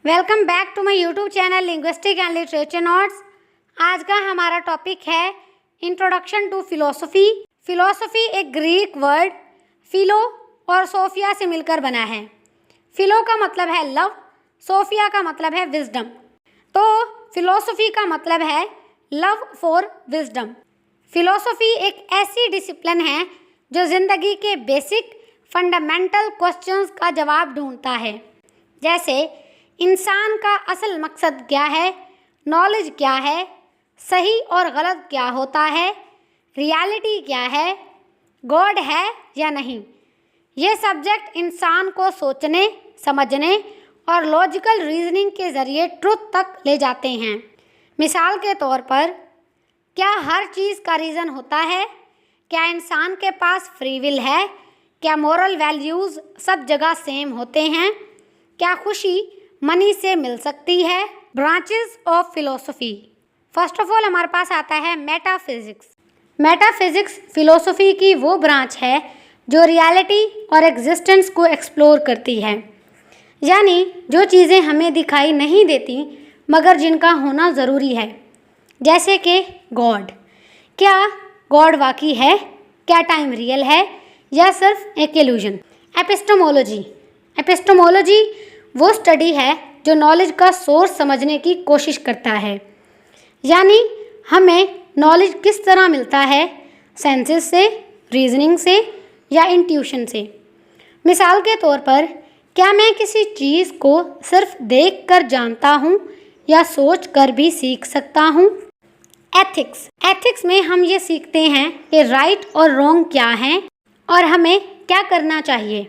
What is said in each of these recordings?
Welcome back to my YouTube channel linguistic and literature notes. आज का हमारा topic है इंट्रोडक्शन टू फिलोसफी। फिलोसफी एक ग्रीक वर्ड फिलो और सोफिया से मिलकर बना है। फिलो का मतलब है लव, सोफिया का मतलब है विजडम। तो फिलोसफी का मतलब है लव फॉर विजडम। फिलोसफी एक ऐसी डिसिप्लिन है जो ज़िंदगी के बेसिक फंडामेंटल क्वेश्चंस का जवाब ढूंढता है, जैसे इंसान का असल मकसद क्या है, नॉलेज क्या है, सही और गलत क्या होता है, रियलिटी क्या है, गॉड है या नहीं। ये सब्जेक्ट इंसान को सोचने, समझने और लॉजिकल रीजनिंग के ज़रिए ट्रुथ तक ले जाते हैं। मिसाल के तौर पर, क्या हर चीज़ का रीज़न होता है? क्या इंसान के पास फ्री विल है? क्या मॉरल वैल्यूज़ सब जगह सेम होते हैं? क्या खुशी मनी से मिल सकती है? Branches of philosophy. First of all हमारे पास आता है मेटाफिजिक्स। मेटाफिजिक्स फिलोसफी की वो ब्रांच है जो रियलिटी और एग्जिस्टेंस को एक्सप्लोर करती है, यानी जो चीज़ें हमें दिखाई नहीं देती मगर जिनका होना ज़रूरी है, जैसे कि गॉड। क्या गॉड वाकई है? क्या टाइम रियल है या सिर्फ एक इल्यूजन? एपिस्टेमोलॉजी। एपिस्टेमोलॉजी वो स्टडी है जो नॉलेज का सोर्स समझने की कोशिश करता है, यानी हमें नॉलेज किस तरह मिलता है, सेंसेस से, रीजनिंग से या इंट्यूशन से। मिसाल के तौर पर, क्या मैं किसी चीज़ को सिर्फ देखकर जानता हूँ या सोच कर भी सीख सकता हूँ? एथिक्स। एथिक्स में हम ये सीखते हैं कि राइट और रॉन्ग क्या हैं और हमें क्या करना चाहिए।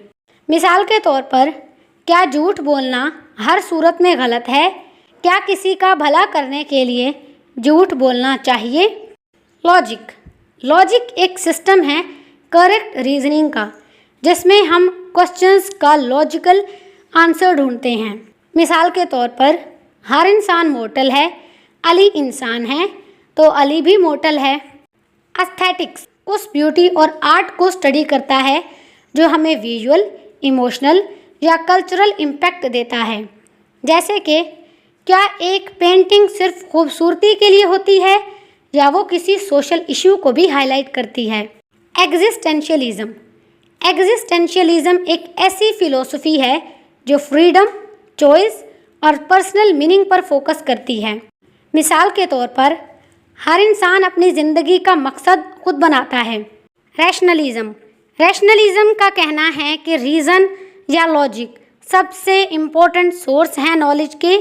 मिसाल के तौर पर, क्या झूठ बोलना हर सूरत में गलत है? क्या किसी का भला करने के लिए झूठ बोलना चाहिए? लॉजिक। लॉजिक एक सिस्टम है करेक्ट रीजनिंग का, जिसमें हम क्वेश्चंस का लॉजिकल आंसर ढूंढते हैं। मिसाल के तौर पर, हर इंसान मोर्टल है, अली इंसान है तो अली भी मोर्टल है। एस्थेटिक्स उस ब्यूटी और आर्ट को स्टडी करता है जो हमें विजुअल, इमोशनल या कल्चरल इम्पैक्ट देता है, जैसे कि क्या एक पेंटिंग सिर्फ खूबसूरती के लिए होती है या वो किसी सोशल इशू को भी हाईलाइट करती है। एग्जिस्टेंशियलिज्म। एग्जिस्टेंशियलिज्म एक ऐसी फिलोसफी है जो फ्रीडम, चॉइस और पर्सनल मीनिंग पर फोकस करती है। मिसाल के तौर पर, हर इंसान अपनी ज़िंदगी का मकसद खुद बनाता है। रैशनलिज्म। रैशनलिज्म का कहना है कि रीज़न या लॉजिक सबसे इम्पोर्टेंट सोर्स हैं नॉलेज के।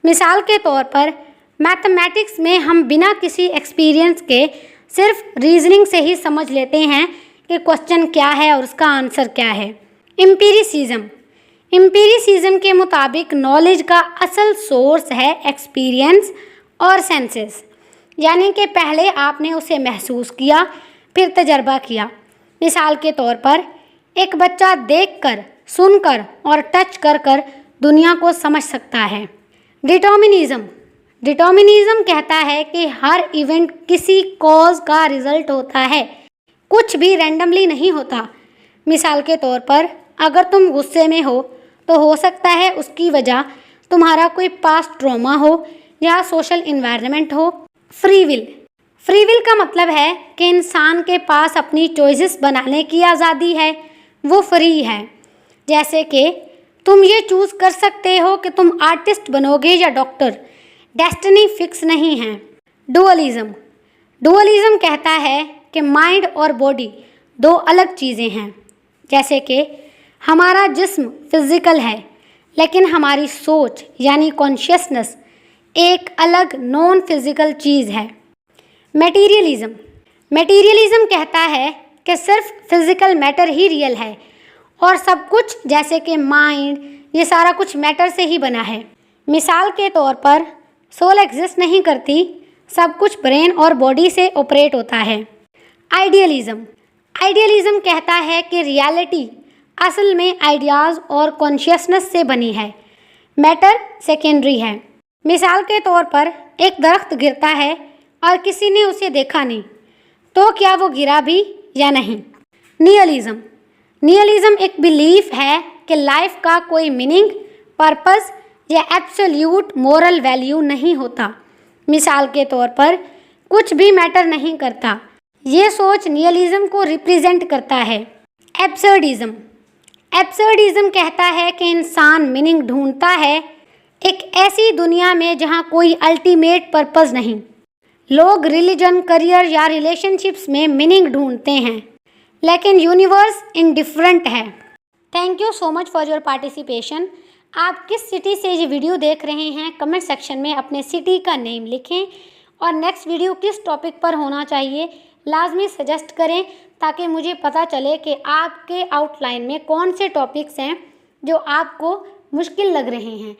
मिसाल के तौर पर, मैथमेटिक्स में हम बिना किसी एक्सपीरियंस के सिर्फ रीजनिंग से ही समझ लेते हैं कि क्वेश्चन क्या है और उसका आंसर क्या है। एम्पिरिसिज्म। एम्पिरिसिज्म के मुताबिक नॉलेज का असल सोर्स है एक्सपीरियंस और सेंसेस, यानी कि पहले आपने उसे महसूस किया फिर तजर्बा किया। मिसाल के तौर पर, एक बच्चा देखकर, सुनकर और टच कर कर दुनिया को समझ सकता है। डिटर्मिनिज्म। डिटर्मिनिज्म कहता है कि हर इवेंट किसी कॉज का रिजल्ट होता है, कुछ भी रैंडमली नहीं होता। मिसाल के तौर पर, अगर तुम गुस्से में हो तो हो सकता है उसकी वजह तुम्हारा कोई पास्ट ट्रॉमा हो या सोशल इन्वायरमेंट हो। Free will. फ्री विल का मतलब है कि इंसान के पास अपनी चॉइसेस बनाने की आज़ादी है, वो फ्री है। जैसे कि तुम ये चूज़ कर सकते हो कि तुम आर्टिस्ट बनोगे या डॉक्टर, डेस्टिनी फिक्स नहीं है। डुअलिज्म। डुअलिज्म कहता है कि माइंड और बॉडी दो अलग चीज़ें हैं, जैसे कि हमारा जिस्म फिजिकल है लेकिन हमारी सोच यानी कॉन्शियसनेस एक अलग नॉन फिजिकल चीज़ है। मटेरियलिज्म। मटेरियलिज्म कहता है कि सिर्फ फिजिकल मैटर ही रियल है और सब कुछ जैसे कि माइंड, ये सारा कुछ मैटर से ही बना है। मिसाल के तौर पर, सोल एग्जिस्ट नहीं करती, सब कुछ ब्रेन और बॉडी से ऑपरेट होता है। आइडियलिज्म। आइडियलिज्म कहता है कि रियलिटी असल में आइडियाज़ और कॉन्शियसनेस से बनी है, मैटर सेकेंडरी है। मिसाल के तौर पर, एक दरख्त गिरता है और किसी ने उसे देखा नहीं, तो क्या वो गिरा भी या नहीं? नियलिज्म। नियलिज्म एक बिलीफ है कि लाइफ का कोई मीनिंग, पर्पस यह एब्सोल्यूट मोरल वैल्यू नहीं होता। मिसाल के तौर पर कुछ भी मैटर नहीं करता, ये सोच निहिलिज्म को रिप्रेजेंट करता है। एब्सर्डिज्म एब्सर्डिज्म कहता है कि इंसान मीनिंग ढूंढता है एक ऐसी दुनिया में जहां कोई अल्टीमेट पर्पस नहीं। लोग रिलीजन, करियर या रिलेशनशिप्स में मीनिंग ढूंढते हैं, लेकिन यूनिवर्स इंडिफरेंट है। Thank you so much for your participation. आप किस सिटी से ये वीडियो देख रहे हैं, कमेंट सेक्शन में अपने सिटी का नेम लिखें और नेक्स्ट वीडियो किस टॉपिक पर होना चाहिए लाजमी सजेस्ट करें, ताकि मुझे पता चले कि आपके आउटलाइन में कौन से टॉपिक्स हैं जो आपको मुश्किल लग रहे हैं।